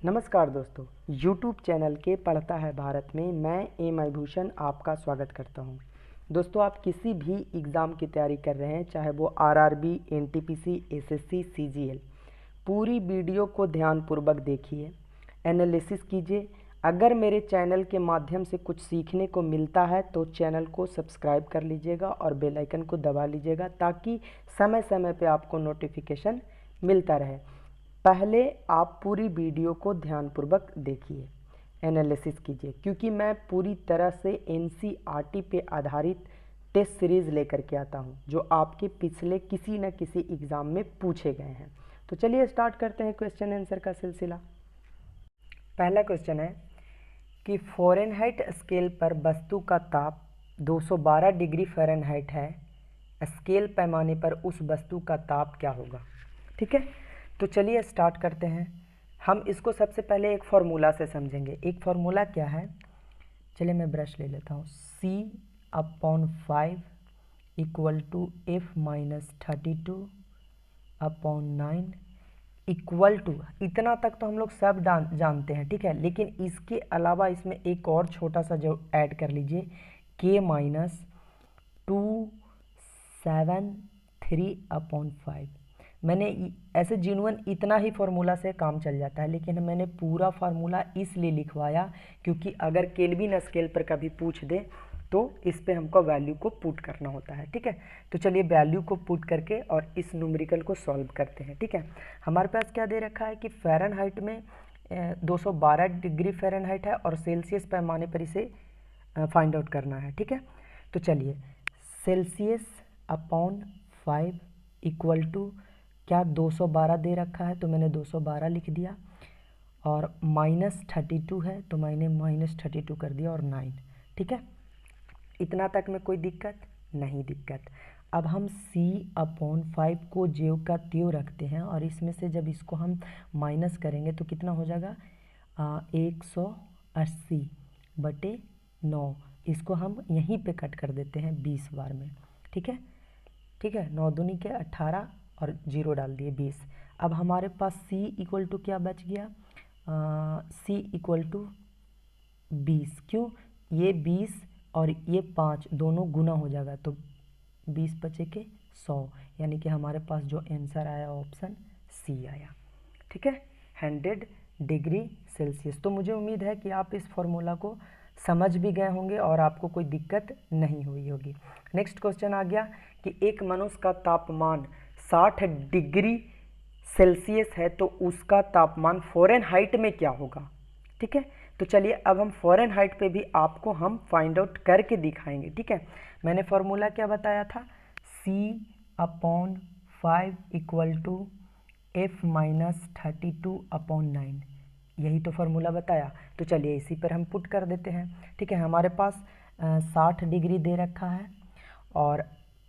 नमस्कार दोस्तों, YouTube channel के पढ़ता है भारत में मैं एम आई भूषण आपका स्वागत करता हूं। दोस्तों, आप किसी भी एग्ज़ाम की तैयारी कर रहे हैं, चाहे वो आरआरबी, एनटीपीसी, एसएससी, सीजीएल, पूरी वीडियो को ध्यानपूर्वक देखिए, एनालिसिस कीजिए। अगर मेरे चैनल के माध्यम से कुछ सीखने को मिलता है तो चैनल को सब्सक्राइब कर लीजिएगा और बेल आइकन को दबा लीजिएगा ताकि समय समय पे आपको नोटिफिकेशन मिलता रहे। पहले आप पूरी वीडियो को ध्यानपूर्वक देखिए, एनालिसिस कीजिए, क्योंकि मैं पूरी तरह से एनसीईआरटी पे आधारित टेस्ट सीरीज़ लेकर के आता हूं, जो आपके पिछले किसी न किसी एग्ज़ाम में पूछे गए हैं। तो चलिए स्टार्ट करते हैं क्वेश्चन आंसर का सिलसिला। पहला क्वेश्चन है कि फ़ारेनहाइट स्केल पर वस्तु का ताप 212 डिग्री फ़ारेनहाइट है, स्केल पैमाने पर उस वस्तु का ताप क्या होगा। ठीक है, तो चलिए स्टार्ट करते हैं। हम इसको सबसे पहले एक फार्मूला से समझेंगे। एक फार्मूला क्या है, चलिए मैं ब्रश ले लेता हूँ। C/5 equal to F-32/9 equal to, इतना तक तो हम लोग सब जानते हैं, ठीक है। लेकिन इसके अलावा इसमें एक और छोटा सा जो ऐड कर लीजिए, K-273/5। मैंने ऐसे जिन्वन इतना ही फार्मूला से काम चल जाता है, लेकिन मैंने पूरा फार्मूला इसलिए लिखवाया क्योंकि अगर केल्विन स्केल पर कभी पूछ दे तो इस पे हमको वैल्यू को पुट करना होता है। ठीक है, तो चलिए वैल्यू को पुट करके और इस न्यूमेरिकल को सॉल्व करते हैं। ठीक है, हमारे पास क्या दे रखा है कि फ़ारेनहाइट में 212 डिग्री फ़ारेनहाइट है और सेल्सियस पैमाने पर इसे फाइंड आउट करना है। ठीक है, तो चलिए Celsius/5 इक्वल टू क्या 212 दे रखा है, तो मैंने 212 लिख दिया, और -32 है तो मैंने -32 कर दिया, और 9। ठीक है, इतना तक में कोई दिक्कत नहीं। दिक्कत अब हम C/5 को ज्यों का त्यों रखते हैं, और इसमें से जब इसको हम माइनस करेंगे तो कितना हो जाएगा, 180/9। इसको हम यहीं पे कट कर देते हैं 20 बार में। ठीक है, ठीक है, 9 दूनी के 18 और 0 डाल दिए 20। अब हमारे पास C इक्वल टू क्या बच गया, C इक्वल टू 20। क्यों, ये 20 और ये 5 दोनों गुना हो जाएगा तो 20 बचे के 100, यानी कि हमारे पास जो आंसर आया ऑप्शन C आया। ठीक है, 100 डिग्री सेल्सियस। तो मुझे उम्मीद है कि आप इस फॉर्मूला को समझ भी गए होंगे और आपको कोई दिक्कत नहीं हुई होगी। नेक्स्ट क्वेश्चन आ गया कि एक मनुष्य का तापमान 60 डिग्री सेल्सियस है तो उसका तापमान फ़ारेनहाइट में क्या होगा। ठीक है, तो चलिए अब हम फ़ारेनहाइट पे भी आपको हम फाइंड आउट करके दिखाएंगे। ठीक है, मैंने फार्मूला क्या बताया था, C/5 इक्वल टू F-32/9, यही तो फार्मूला बताया। तो चलिए इसी पर हम पुट कर देते हैं। ठीक है, हमारे पास 60 डिग्री दे रखा है और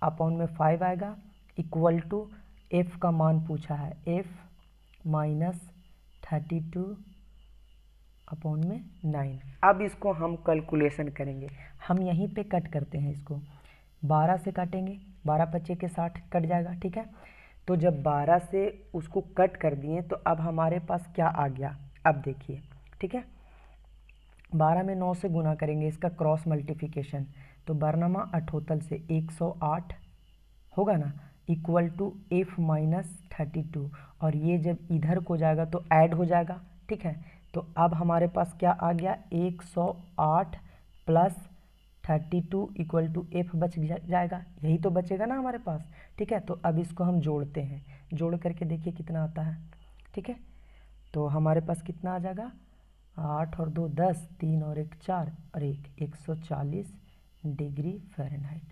अपॉन में 5 आएगा, इक्वल टू F का मान पूछा है, F-32/9। अब इसको हम कैलकुलेशन करेंगे। हम यहीं पे कट करते हैं, इसको 12 से काटेंगे, 12 पच्चे के 60 कट जाएगा। ठीक है, तो जब 12 से उसको कट कर दिए तो अब हमारे पास क्या आ गया, अब देखिए। ठीक है, 12 में 9 से गुना करेंगे, इसका क्रॉस मल्टीप्लिकेशन, तो 12 अठोतल से 108 होगा ना, इक्वल टू F-32, और ये जब इधर को जाएगा तो ऐड हो जाएगा। ठीक है, तो अब हमारे पास क्या आ गया, 108 प्लस 32 इक्वल टू F बच जाएगा, यही तो बचेगा ना हमारे पास। ठीक है, तो अब इसको हम जोड़ते हैं, जोड़ करके देखिए कितना आता है। ठीक है, तो हमारे पास कितना आ जाएगा, 8 और 2 10, 3 और 1 4 और 140 डिग्री फ़ारेनहाइट।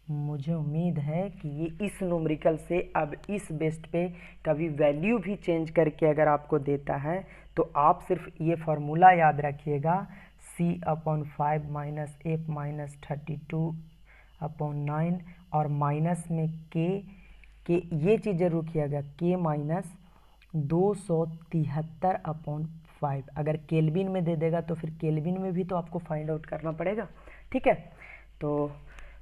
मुझे उम्मीद है कि ये इस न्यूमेरिकल से अब इस बेस्ट पे कभी वैल्यू भी चेंज करके अगर आपको देता है तो आप सिर्फ ये फार्मूला याद रखिएगा, C/5 माइनस F-32/9 और माइनस में के ये चीज़ जरूर किया K माइनस 273/5। अगर केल्विन में दे देगा तो फिर केल्विन में भी तो आपको फाइंड आउट करना पड़ेगा। ठीक है, तो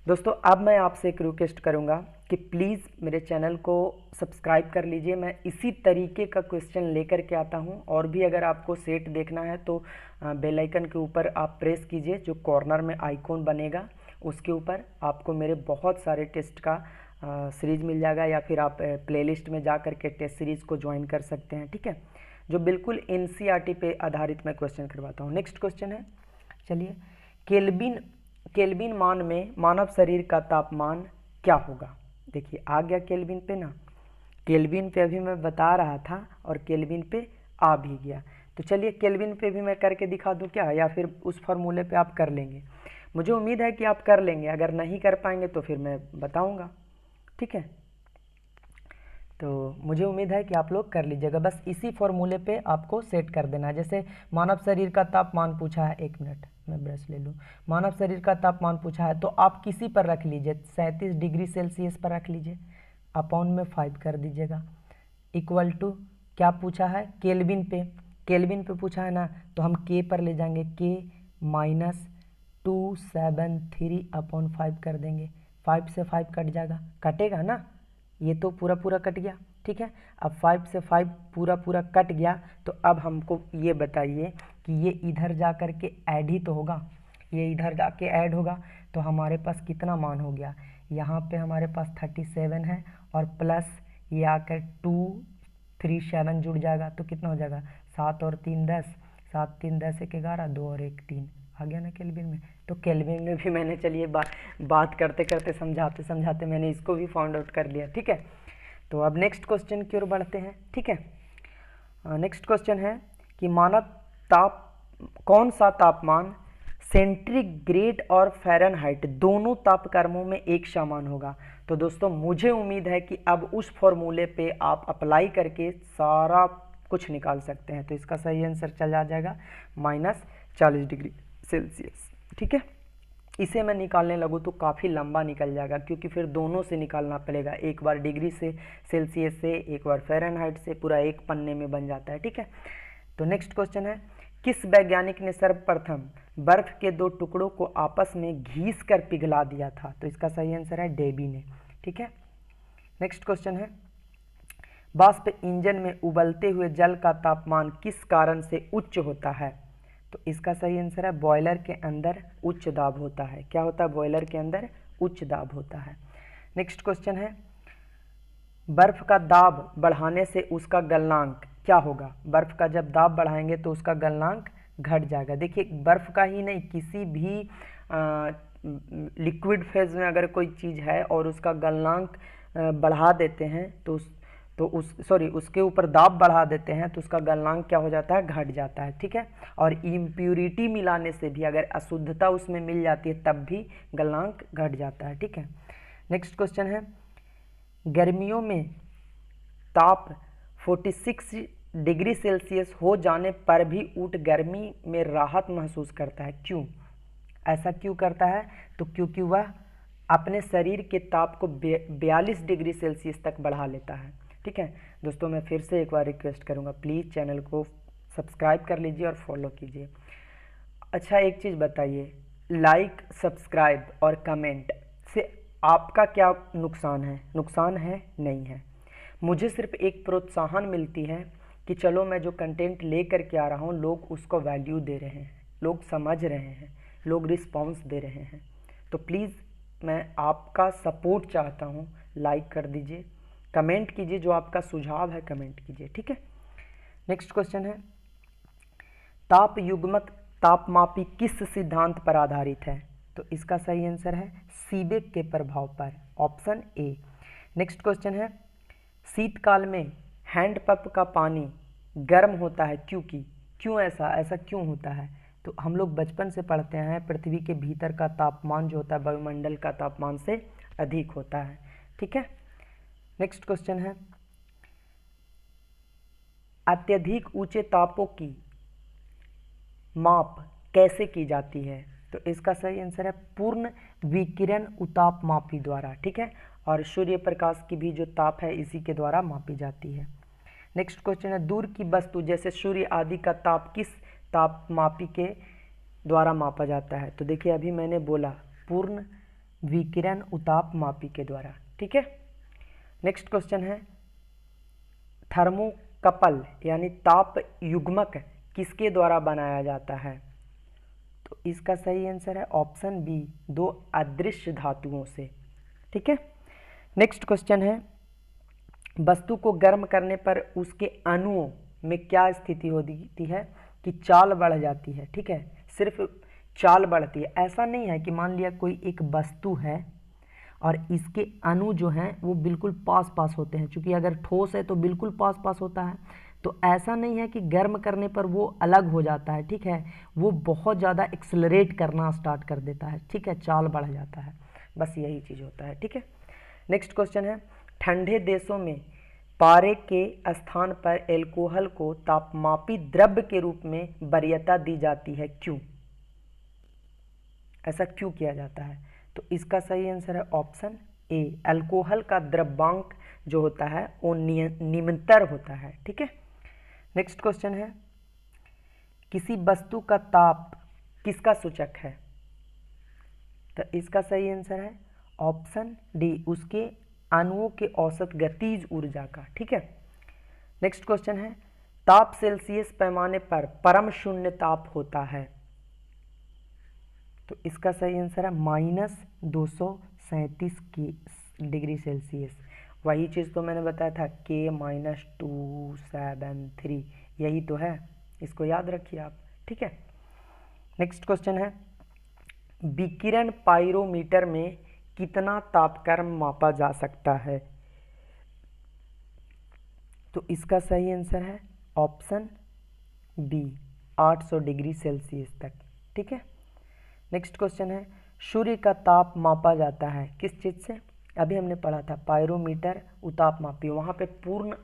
दोस्तों अब मैं आपसे एक रिक्वेस्ट करूंगा कि प्लीज़ मेरे चैनल को सब्सक्राइब कर लीजिए। मैं इसी तरीके का क्वेश्चन लेकर के आता हूं, और भी अगर आपको सेट देखना है तो बेल आइकन के ऊपर आप प्रेस कीजिए, जो कॉर्नर में आइकॉन बनेगा उसके ऊपर आपको मेरे बहुत सारे टेस्ट का सीरीज़ मिल जाएगा, या फिर आप प्लेलिस्ट में जा कर के टेस्ट सीरीज़ को ज्वाइन कर सकते हैं। ठीक है, जो बिल्कुल एनसीईआरटी पे आधारित मैं क्वेश्चन करवाता हूँ। नेक्स्ट क्वेश्चन है, चलिए, केल्विन मान में मानव शरीर का तापमान क्या होगा। देखिए आ गया केल्विन पे ना, केल्विन पे अभी मैं बता रहा था और केल्विन पे आ भी गया। तो चलिए केल्विन पे भी मैं करके दिखा दूं क्या, या फिर उस फॉर्मूले पे आप कर लेंगे। मुझे उम्मीद है कि आप कर लेंगे, अगर नहीं कर पाएंगे तो फिर मैं बताऊंगा। ठीक है, तो मुझे उम्मीद है कि आप लोग कर लीजिएगा। बस इसी फॉर्मूले पे आपको सेट कर देना है। जैसे मानव शरीर का तापमान पूछा है, 1 मिनट मैं ब्रश ले लूँ। मानव शरीर का तापमान पूछा है तो आप किसी पर रख लीजिए, 37 डिग्री सेल्सियस पर रख लीजिए, अपॉन में 5 कर दीजिएगा, इक्वल टू क्या पूछा है, केल्विन पे। केल्विन पे पूछा है ना, तो हम के पर ले जाएंगे, के माइनस 273 अपॉन 5 कर देंगे। 5 से 5 कट जाएगा, कटेगा ना, ये तो पूरा पूरा कट गया। ठीक है, अब 5 से 5 पूरा पूरा कट गया, तो अब हमको ये बताइए कि ये इधर जा कर के ऐड ही तो होगा, ये इधर जाके ऐड होगा, तो हमारे पास कितना मान हो गया, यहाँ पे हमारे पास 37 है, और प्लस ये आकर 237 जुड़ जाएगा, तो कितना हो जाएगा, 7 और 3 10, 7 3 10 1 11, 2 और 1 3 आ गया ना केल्विन में। तो केल्विन में भी मैंने, चलिए बात करते करते समझाते समझाते मैंने इसको भी फाइंड आउट कर लिया। ठीक है, तो अब नेक्स्ट क्वेश्चन की ओर बढ़ते हैं। ठीक है, नेक्स्ट क्वेश्चन है कि कौन सा तापमान सेंटीग्रेड और फ़ारेनहाइट दोनों तापक्रमों में एक समान होगा। तो दोस्तों मुझे उम्मीद है कि अब उस फॉर्मूले पे आप अप्लाई करके सारा कुछ निकाल सकते हैं। तो इसका सही आंसर चला जाएगा -40 डिग्री सेल्सियस। ठीक है, इसे मैं निकालने लगूँ तो काफ़ी लंबा निकल जाएगा, क्योंकि फिर दोनों से निकालना पड़ेगा, एक बार डिग्री से सेल्सियस से, एक बार फ़ारेनहाइट से, पूरा एक पन्ने में बन जाता है। ठीक है, तो नेक्स्ट क्वेश्चन है, किस वैज्ञानिक ने सर्वप्रथम बर्फ के 2 टुकड़ों को आपस में घीस कर पिघला दिया था। तो इसका सही आंसर है डेबी ने। ठीक है, नेक्स्ट क्वेश्चन है, वाष्प इंजन में उबलते हुए जल का तापमान किस कारण से उच्च होता है। तो इसका सही आंसर है बॉयलर के अंदर उच्च दाब होता है। क्या होता है, बॉयलर के अंदर उच्च दाब होता है। नेक्स्ट क्वेश्चन है, बर्फ का दाब बढ़ाने से उसका गलनांक क्या होगा। बर्फ का जब दाब बढ़ाएंगे तो उसका गलनांक घट जाएगा। देखिए बर्फ का ही नहीं, किसी भी लिक्विड फेज में अगर कोई चीज़ है और उसका गलनांक बढ़ा देते हैं तो उसके ऊपर दाब बढ़ा देते हैं तो उसका गलनांक क्या हो जाता है, घट जाता है। ठीक है, और इम्प्यूरिटी मिलाने से भी, अगर अशुद्धता उसमें मिल जाती है तब भी गलनांक घट जाता है। ठीक है, नेक्स्ट क्वेश्चन है, गर्मियों में ताप 46 डिग्री सेल्सियस हो जाने पर भी ऊँट गर्मी में राहत महसूस करता है, क्यों, ऐसा क्यों करता है। तो क्योंकि वह अपने शरीर के ताप को 42 डिग्री सेल्सियस तक बढ़ा लेता है। ठीक है दोस्तों, मैं फिर से एक बार रिक्वेस्ट करूंगा, प्लीज़ चैनल को सब्सक्राइब कर लीजिए और फॉलो कीजिए। अच्छा एक चीज़ बताइए, लाइक सब्सक्राइब और कमेंट से आपका क्या नुकसान है, नुकसान है नहीं है। मुझे सिर्फ एक प्रोत्साहन मिलती है कि चलो मैं जो कंटेंट ले कर के आ रहा हूँ लोग उसको वैल्यू दे रहे हैं, लोग समझ रहे हैं, लोग रिस्पॉन्स दे रहे हैं। तो प्लीज़ मैं आपका सपोर्ट चाहता हूँ, लाइक कर दीजिए, कमेंट कीजिए, जो आपका सुझाव है कमेंट कीजिए। ठीक है, नेक्स्ट क्वेश्चन है, ताप युग्मक तापमापी किस सिद्धांत पर आधारित है। तो इसका सही आंसर है सीबेक के प्रभाव पर, ऑप्शन ए। नेक्स्ट क्वेश्चन है, शीतकाल में हैंडपंप का पानी गर्म होता है क्योंकि, क्यों ऐसा क्यों होता है। तो हम लोग बचपन से पढ़ते हैं पृथ्वी के भीतर का तापमान जो होता है वायुमंडल का तापमान से अधिक होता है। ठीक है, नेक्स्ट क्वेश्चन है, अत्यधिक ऊंचे तापों की माप कैसे की जाती है। तो इसका सही आंसर है पूर्ण विकिरण उतापमापी द्वारा। ठीक है, और सूर्य प्रकाश की भी जो ताप है इसी के द्वारा मापी जाती है। नेक्स्ट क्वेश्चन है, दूर की वस्तु जैसे सूर्य आदि का ताप किस तापमापी के द्वारा मापा जाता है। तो देखिए अभी मैंने बोला पूर्ण विकिरण उताप मापी के द्वारा। ठीक है, नेक्स्ट क्वेश्चन है थर्मोकपल यानी ताप युग्मक किसके द्वारा बनाया जाता है? तो इसका सही आंसर है ऑप्शन बी, दो अदृश्य धातुओं से। ठीक है, नेक्स्ट क्वेश्चन है वस्तु को गर्म करने पर उसके अणुओं में क्या स्थिति होती है कि चाल बढ़ जाती है? ठीक है, सिर्फ चाल बढ़ती है, ऐसा नहीं है कि मान लिया कोई एक वस्तु है और इसके अणु जो हैं वो बिल्कुल पास पास होते हैं, क्योंकि अगर ठोस है तो बिल्कुल पास पास होता है, तो ऐसा नहीं है कि गर्म करने पर वो अलग हो जाता है। ठीक है, वो बहुत ज़्यादा एक्सेलरेट करना स्टार्ट कर देता है। ठीक है, चाल बढ़ जाता है, बस यही चीज़ होता है। ठीक है, नेक्स्ट क्वेश्चन है ठंडे देशों में पारे के स्थान पर एल्कोहल को तापमापी द्रव्य के रूप में वरीयता दी जाती है, क्यों? ऐसा क्यों किया जाता है? तो इसका सही आंसर है ऑप्शन ए, अल्कोहल का द्रव्यांक जो होता है वो निरंतर होता है। ठीक है, नेक्स्ट क्वेश्चन है किसी वस्तु का ताप किसका सूचक है? तो इसका सही आंसर है ऑप्शन डी, उसके अणुओं के औसत गतिज ऊर्जा का। ठीक है, नेक्स्ट क्वेश्चन है ताप सेल्सियस पैमाने पर परम शून्य ताप होता है? तो इसका सही आंसर है -237 डिग्री सेल्सियस। वही चीज़ तो मैंने बताया था K-273, यही तो है, इसको याद रखिए आप। ठीक है, नेक्स्ट क्वेश्चन है विकिरण पाइरोमीटर में कितना तापक्रम मापा जा सकता है? तो इसका सही आंसर है ऑप्शन बी, 800 डिग्री सेल्सियस तक। ठीक है, नेक्स्ट क्वेश्चन है सूर्य का ताप मापा जाता है किस चीज़ से? अभी हमने पढ़ा था पाइरोमीटर उतापमापी, वहाँ पे पूर्ण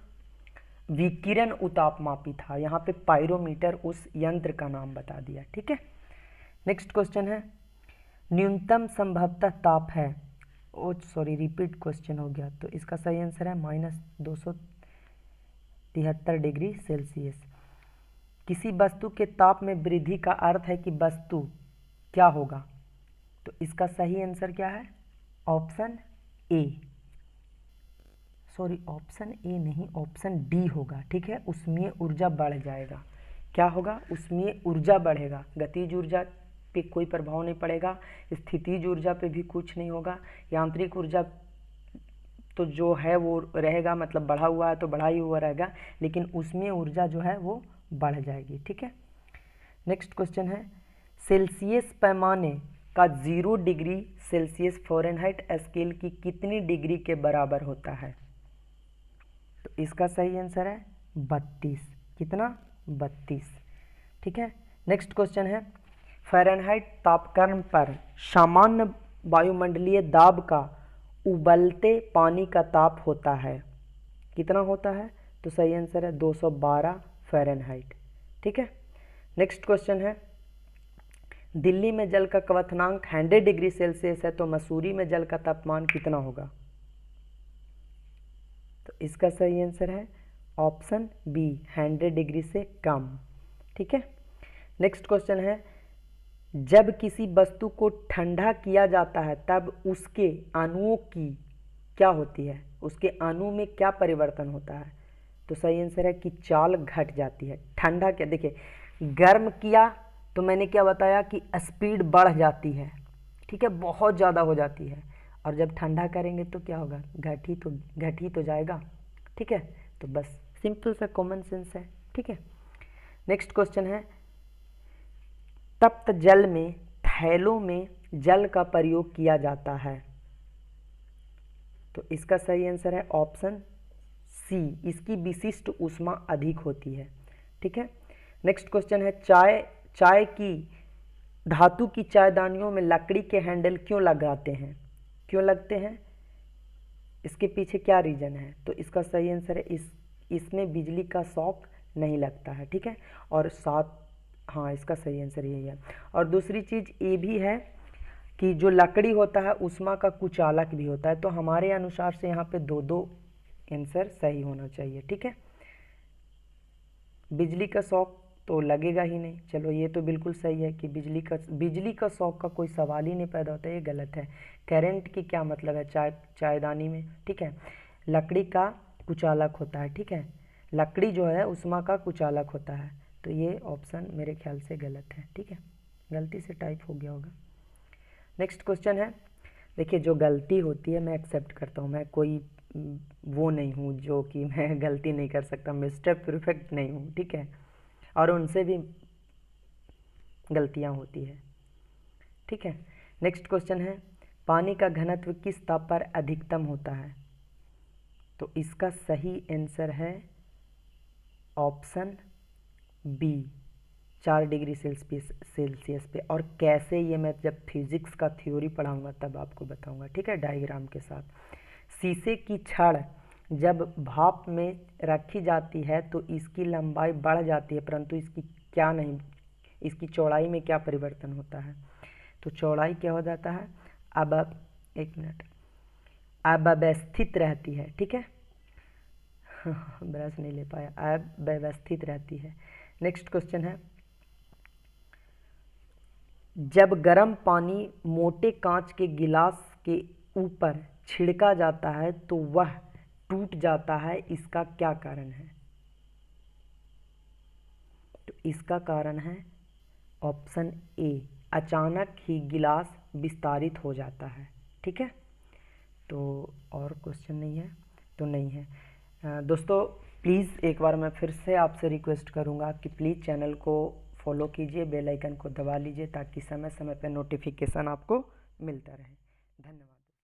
विकिरण उतापमापी था, यहाँ पे पाइरोमीटर उस यंत्र का नाम बता दिया। ठीक है, नेक्स्ट क्वेश्चन है न्यूनतम संभवतः ताप है, ओ सॉरी रिपीट क्वेश्चन हो गया, तो इसका सही आंसर है -273 डिग्री सेल्सियस। किसी वस्तु के ताप में वृद्धि का अर्थ है कि वस्तु क्या होगा? तो इसका सही आंसर क्या है? Option A, sorry option A नहीं, ऑप्शन डी होगा। ठीक है, उसमें ऊर्जा बढ़ जाएगा। क्या होगा? उसमें ऊर्जा बढ़ेगा, गतिज ऊर्जा पे कोई प्रभाव नहीं पड़ेगा, स्थितिज ऊर्जा पे भी कुछ नहीं होगा, यांत्रिक ऊर्जा तो जो है वो रहेगा, मतलब बढ़ा हुआ है तो बढ़ा ही हुआ रहेगा, लेकिन उसमें ऊर्जा जो है वो बढ़ जाएगी। ठीक है, नेक्स्ट क्वेश्चन है सेल्सियस पैमाने का 0 डिग्री सेल्सियस फ़ारेनहाइट स्केल की कितनी डिग्री के बराबर होता है? तो इसका सही आंसर है 32। कितना? 32। ठीक है, नेक्स्ट क्वेश्चन है फ़ारेनहाइट तापक्रम पर सामान्य वायुमंडलीय दाब का उबलते पानी का ताप होता है, कितना होता है? तो सही आंसर है 212 फ़ारेनहाइट। ठीक है, नेक्स्ट क्वेश्चन है दिल्ली में जल का क्वथनांक 100 डिग्री सेल्सियस है, तो मसूरी में जल का तापमान कितना होगा? तो इसका सही आंसर है ऑप्शन बी, 100 डिग्री से कम। ठीक है, नेक्स्ट क्वेश्चन है जब किसी वस्तु को ठंडा किया जाता है तब उसके अणुओं की क्या होती है? उसके अणु में क्या परिवर्तन होता है? तो सही आंसर है कि चाल घट जाती है। ठंडा क्या, देखिए गर्म किया तो मैंने क्या बताया कि स्पीड बढ़ जाती है। ठीक है, बहुत ज़्यादा हो जाती है, और जब ठंडा करेंगे तो क्या होगा? घट ही तो जाएगा। ठीक है, तो बस सिंपल सा कॉमन सेंस है। ठीक है, नेक्स्ट क्वेश्चन है तप्त जल में थैलों में जल का प्रयोग किया जाता है, तो इसका सही आंसर है ऑप्शन सी, इसकी विशिष्ट ऊष्मा अधिक होती है। ठीक है, नेक्स्ट क्वेश्चन है चाय की धातु की चायदानियों में लकड़ी के हैंडल क्यों लगाते हैं? क्यों लगते हैं? इसके पीछे क्या रीज़न है? तो इसका सही आंसर है इसमें बिजली का शॉक नहीं लगता है। ठीक है, और साथ हाँ इसका सही आंसर यही है। और दूसरी चीज़ ये भी है कि जो लकड़ी होता है ऊष्मा का कुचालक भी होता है, तो हमारे अनुसार से यहाँ पे दो आंसर सही होना चाहिए। ठीक है, बिजली का शॉक तो लगेगा ही नहीं। चलो ये तो बिल्कुल सही है कि बिजली का शॉक का कोई सवाल ही नहीं पैदा होता, ये गलत है। करंट की क्या मतलब है चायदानी में, ठीक है। लकड़ी का कुचालक होता है, ठीक है। लकड़ी जो है उष्मा का कुचालक होता है, तो ये ऑप्शन मेरे ख्याल से गलत है, ठीक है। गलती से टाइप हो गया होगा। नेक्स्ट क्वेश्चन है, देखिए जो गलती होती है मैं एक्सेप्ट करता हूँ, मैं कोई वो नहीं हूँ जो कि मैं गलती नहीं कर सकता, मिस्टर परफेक्ट नहीं हूँ, ठीक है। और उनसे भी गलतियाँ होती है, ठीक है। नेक्स्ट क्वेश्चन है, पानी का घनत्व किस ताप पर अधिकतम होता है? तो इसका सही आंसर है ऑप्शन बी, 4 डिग्री सेल्सियस पे। और कैसे, ये मैं जब फिजिक्स का थ्योरी पढ़ाऊंगा तब आपको बताऊंगा, ठीक है, डायग्राम के साथ। शीशे की छड़ जब भाप में रखी जाती है तो इसकी लंबाई बढ़ जाती है, परंतु इसकी क्या नहीं, इसकी चौड़ाई में क्या परिवर्तन होता है? तो चौड़ाई क्या हो जाता है, अब एक मिनट, अव्यवस्थित रहती है, ठीक है। ब्रश नहीं ले पाया, अव्यवस्थित रहती है। नेक्स्ट क्वेश्चन है, जब गर्म पानी मोटे कांच के गिलास के ऊपर छिड़का जाता है तो वह टूट जाता है, इसका क्या कारण है? तो इसका कारण है ऑप्शन ए, अचानक ही गिलास विस्तारित हो जाता है, ठीक है। तो और क्वेश्चन नहीं है, तो नहीं है। दोस्तों प्लीज़ एक बार मैं फिर से आपसे रिक्वेस्ट करूँगा कि प्लीज़ चैनल को फॉलो कीजिए, बेल आइकन को दबा लीजिए ताकि समय समय पर नोटिफिकेशन आपको मिलता रहे। धन्यवाद।